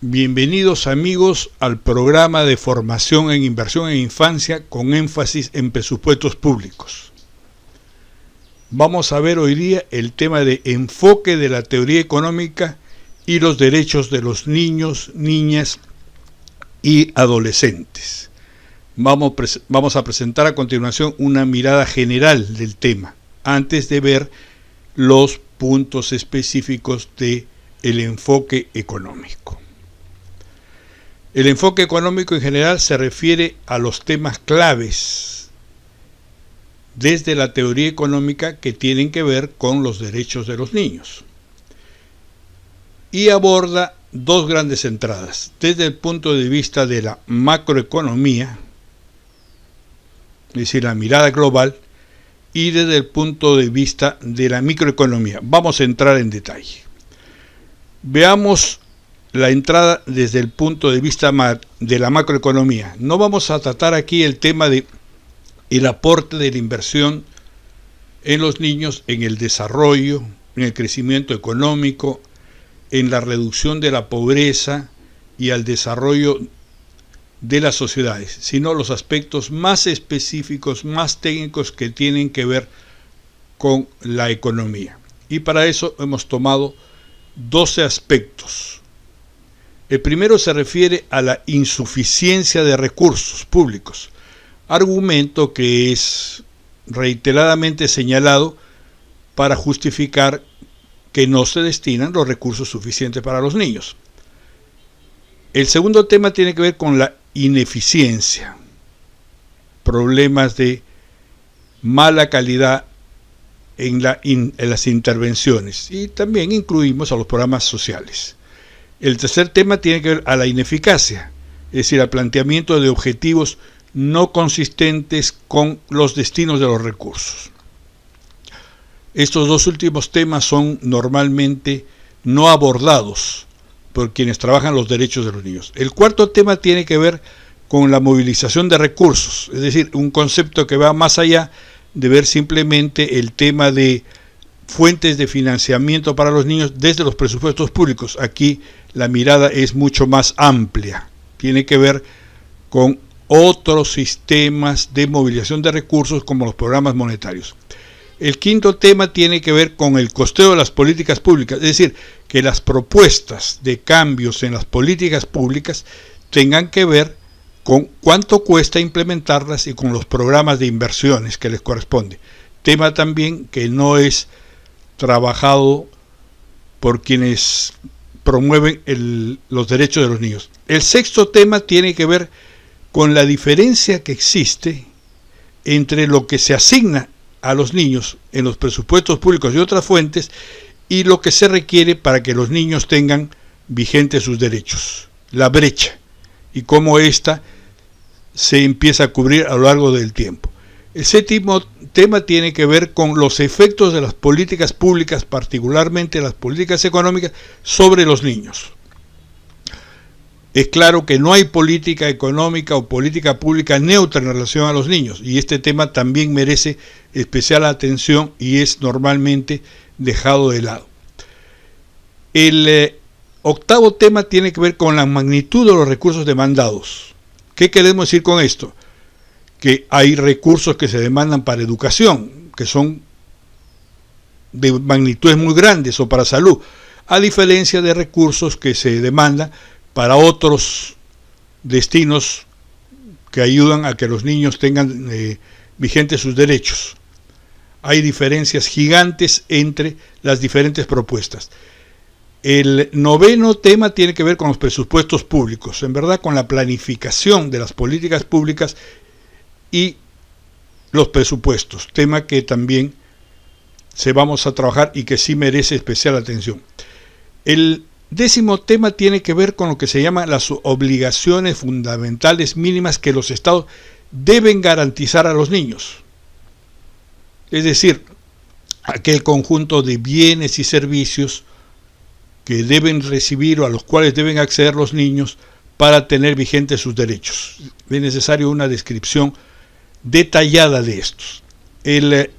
Bienvenidos amigos al programa de formación en inversión en infancia con énfasis en presupuestos públicos. Vamos a ver hoy día el tema de enfoque de la teoría económica y los derechos de los niños, niñas y adolescentes. Vamos a presentar a continuación una mirada general del tema, antes de ver los puntos específicos del enfoque económico. El enfoque económico en general se refiere a los temas claves desde la teoría económica que tienen que ver con los derechos de los niños. Y aborda dos grandes entradas, desde el punto de vista de la macroeconomía, es decir, la mirada global, y desde el punto de vista de la microeconomía. Vamos a entrar en detalle. Veamos la entrada desde el punto de vista de la macroeconomía. No vamos a tratar aquí el tema de el aporte de la inversión en los niños, en el desarrollo, en el crecimiento económico, en la reducción de la pobreza y al desarrollo de las sociedades, sino los aspectos más específicos, más técnicos que tienen que ver con la economía. Y para eso hemos tomado 12 aspectos. El primero se refiere a la insuficiencia de recursos públicos, argumento que es reiteradamente señalado para justificar que no se destinan los recursos suficientes para los niños. El segundo tema tiene que ver con la ineficiencia, problemas de mala calidad en las intervenciones, y también incluimos a los programas sociales. El tercer tema tiene que ver a la ineficacia, es decir, al planteamiento de objetivos no consistentes con los destinos de los recursos. Estos dos últimos temas son normalmente no abordados por quienes trabajan los derechos de los niños. El cuarto tema tiene que ver con la movilización de recursos, es decir, un concepto que va más allá de ver simplemente el tema de fuentes de financiamiento para los niños desde los presupuestos públicos. Aquí la mirada es mucho más amplia, tiene que ver con otros sistemas de movilización de recursos como los programas monetarios. El quinto tema tiene que ver con el costeo de las políticas públicas, es decir, que las propuestas de cambios en las políticas públicas tengan que ver con cuánto cuesta implementarlas y con los programas de inversiones que les corresponde. Tema también que no es trabajado por quienes promueven los derechos de los niños. El sexto tema tiene que ver con la diferencia que existe entre lo que se asigna a los niños en los presupuestos públicos y otras fuentes y lo que se requiere para que los niños tengan vigentes sus derechos, la brecha, y cómo ésta se empieza a cubrir a lo largo del tiempo. El séptimo tema tiene que ver con los efectos de las políticas públicas, particularmente las políticas económicas, sobre los niños. Es claro que no hay política económica o política pública neutra en relación a los niños, y este tema también merece especial atención y es normalmente dejado de lado. El octavo tema tiene que ver con la magnitud de los recursos demandados. ¿Qué queremos decir con esto? Que hay recursos que se demandan para educación, que son de magnitudes muy grandes, o para salud, a diferencia de recursos que se demandan para otros destinos que ayudan a que los niños tengan vigentes sus derechos. Hay diferencias gigantes entre las diferentes propuestas. El noveno tema tiene que ver con los presupuestos públicos, en verdad con la planificación de las políticas públicas y los presupuestos, tema que también vamos a trabajar y que sí merece especial atención. El décimo tema tiene que ver con lo que se llama las obligaciones fundamentales mínimas que los estados deben garantizar a los niños. Es decir, aquel conjunto de bienes y servicios que deben recibir o a los cuales deben acceder los niños para tener vigentes sus derechos. Es necesario una descripción detallada de estos. El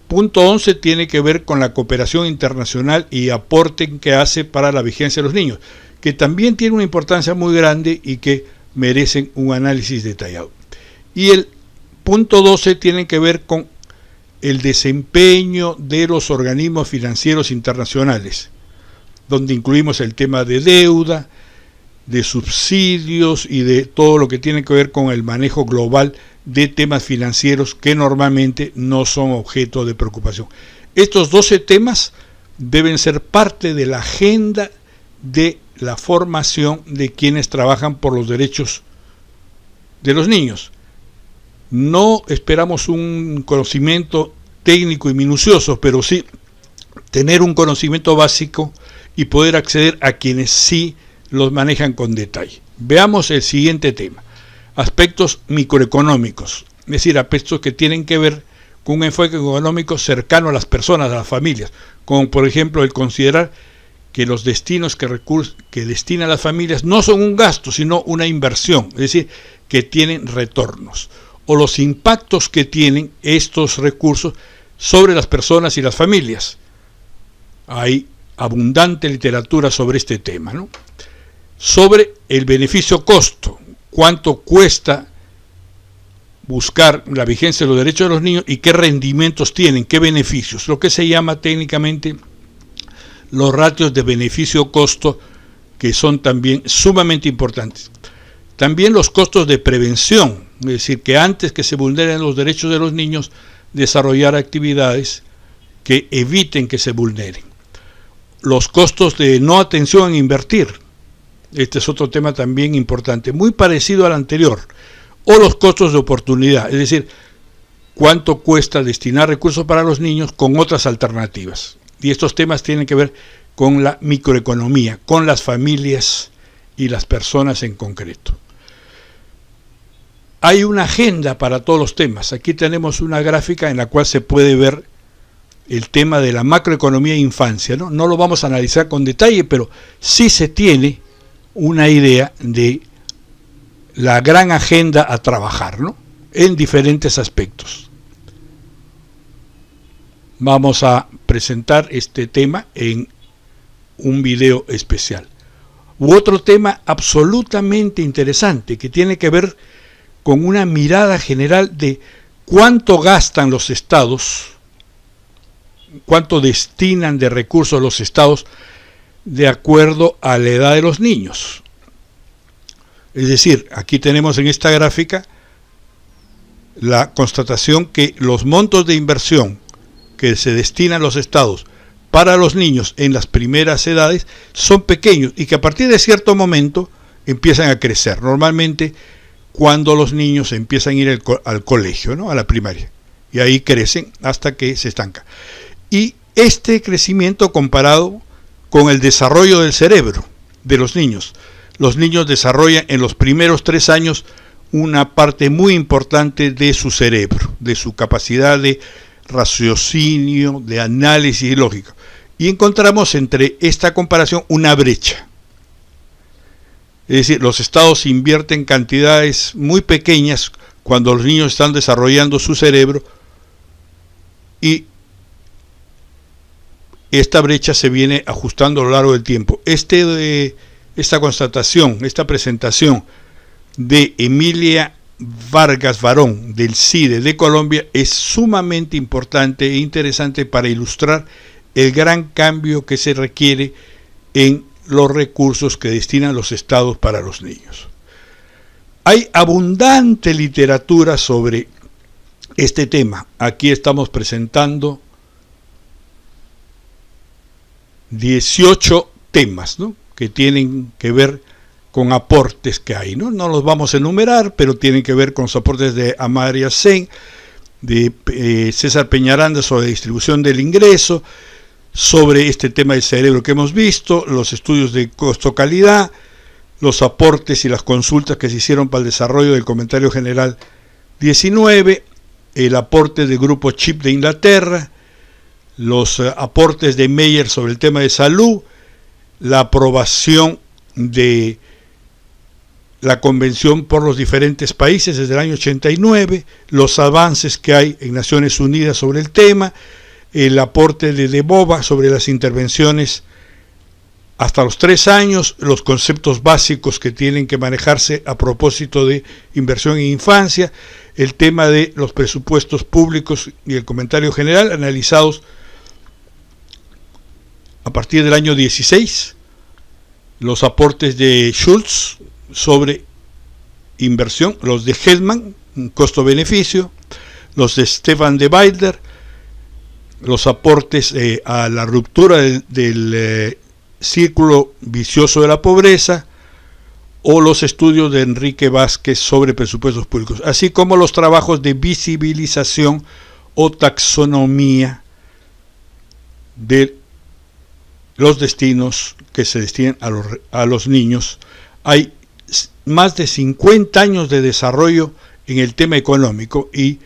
punto 11 tiene que ver con la cooperación internacional y aporte que hace para la vigencia de los niños, que también tienen una importancia muy grande y que merecen un análisis detallado. Y el punto 12 tiene que ver con el desempeño de los organismos financieros internacionales, donde incluimos el tema de deuda, de subsidios y de todo lo que tiene que ver con el manejo global de temas financieros que normalmente no son objeto de preocupación. Estos 12 temas deben ser parte de la agenda de la formación de quienes trabajan por los derechos de los niños. No esperamos un conocimiento técnico y minucioso, pero sí tener un conocimiento básico y poder acceder a quienes sí los manejan con detalle. Veamos el siguiente tema: aspectos microeconómicos, es decir, aspectos que tienen que ver con un enfoque económico cercano a las personas, a las familias, como por ejemplo el considerar que los destinos que destinan las familias no son un gasto, sino una inversión, es decir, que tienen retornos, o los impactos que tienen estos recursos sobre las personas y las familias. Hay abundante literatura sobre este tema, ¿no? Sobre el beneficio-costo, cuánto cuesta buscar la vigencia de los derechos de los niños y qué rendimientos tienen, qué beneficios, lo que se llama técnicamente los ratios de beneficio-costo, que son también sumamente importantes. También los costos de prevención, es decir, que antes que se vulneren los derechos de los niños, desarrollar actividades que eviten que se vulneren. Los costos de no atención en invertir, este es otro tema también importante, muy parecido al anterior, o los costos de oportunidad, es decir, cuánto cuesta destinar recursos para los niños con otras alternativas. Y estos temas tienen que ver con la microeconomía, con las familias y las personas en concreto. Hay una agenda para todos los temas. Aquí tenemos una gráfica en la cual se puede ver el tema de la macroeconomía e infancia, ¿no? No lo vamos a analizar con detalle, pero sí se tiene una idea de la gran agenda a trabajar, ¿no? En diferentes aspectos. Vamos a presentar este tema en un video especial. Otro tema absolutamente interesante que tiene que ver con una mirada general de cuánto gastan los estados, cuánto destinan de recursos los estados de acuerdo a la edad de los niños. Es decir, aquí tenemos en esta gráfica la constatación que los montos de inversión que se destinan los estados para los niños en las primeras edades son pequeños y que a partir de cierto momento empiezan a crecer. Normalmente cuando los niños empiezan a ir al colegio, ¿no? A la primaria, y ahí crecen hasta que se estanca. Y este crecimiento comparado con el desarrollo del cerebro de los niños desarrollan en los primeros 3 años una parte muy importante de su cerebro, de su capacidad de raciocinio, de análisis y lógica. Y encontramos entre esta comparación una brecha. Es decir, los estados invierten cantidades muy pequeñas cuando los niños están desarrollando su cerebro y esta brecha se viene ajustando a lo largo del tiempo. Esta constatación, esta presentación de Emilia Vargas Varón del CIDE de Colombia es sumamente importante e interesante para ilustrar el gran cambio que se requiere en los recursos que destinan los estados para los niños. Hay abundante literatura sobre este tema. Aquí estamos presentando 18 temas, ¿no?, que tienen que ver con aportes que hay, ¿no? No los vamos a enumerar, pero tienen que ver con los aportes de Amartya Sen, de César Peñaranda sobre distribución del ingreso, sobre este tema del cerebro que hemos visto, los estudios de costo-calidad, los aportes y las consultas que se hicieron para el desarrollo del comentario general 19, el aporte del grupo CHIP de Inglaterra, los aportes de Meyer sobre el tema de salud, la aprobación de la convención por los diferentes países desde el año 89, los avances que hay en Naciones Unidas sobre el tema, el aporte de Debova sobre las intervenciones hasta los 3 años, los conceptos básicos que tienen que manejarse a propósito de inversión en infancia, el tema de los presupuestos públicos y el comentario general analizados a partir del año 16, los aportes de Schultz sobre inversión, los de Hedman, costo-beneficio, los de Stefan de Weidler, los aportes a la ruptura del círculo vicioso de la pobreza, o los estudios de Enrique Vázquez sobre presupuestos públicos, así como los trabajos de visibilización o taxonomía de los destinos que se destinan a los niños. Hay más de 50 años de desarrollo en el tema económico y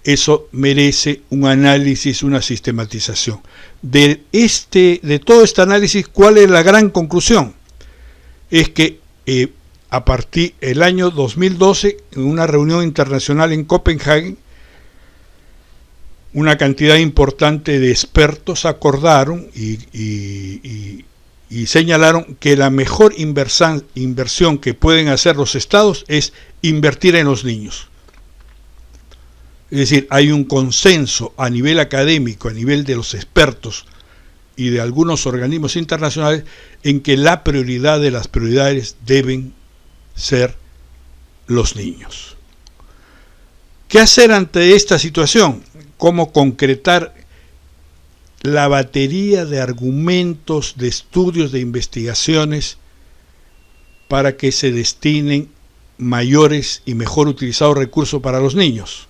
eso merece un análisis, una sistematización. De todo este análisis, ¿cuál es la gran conclusión? Es que a partir del año 2012, en una reunión internacional en Copenhague, una cantidad importante de expertos acordaron y señalaron que la mejor inversión que pueden hacer los estados es invertir en los niños. Es decir, hay un consenso a nivel académico, a nivel de los expertos y de algunos organismos internacionales, en que la prioridad de las prioridades deben ser los niños. ¿Qué hacer ante esta situación? ¿Cómo concretar la batería de argumentos, de estudios, de investigaciones para que se destinen mayores y mejor utilizados recursos para los niños?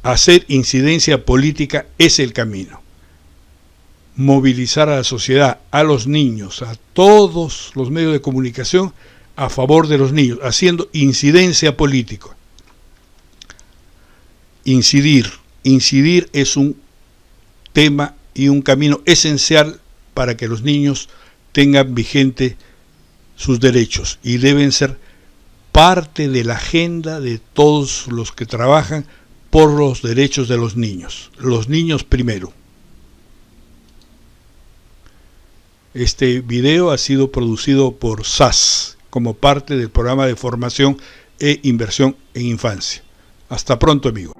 Hacer incidencia política es el camino. Movilizar a la sociedad, a los niños, a todos los medios de comunicación a favor de los niños, haciendo incidencia política. Incidir es un tema y un camino esencial para que los niños tengan vigente sus derechos y deben ser parte de la agenda de todos los que trabajan por los derechos de los niños primero. Este video ha sido producido por SAS como parte del programa de formación e inversión en infancia. Hasta pronto, amigos.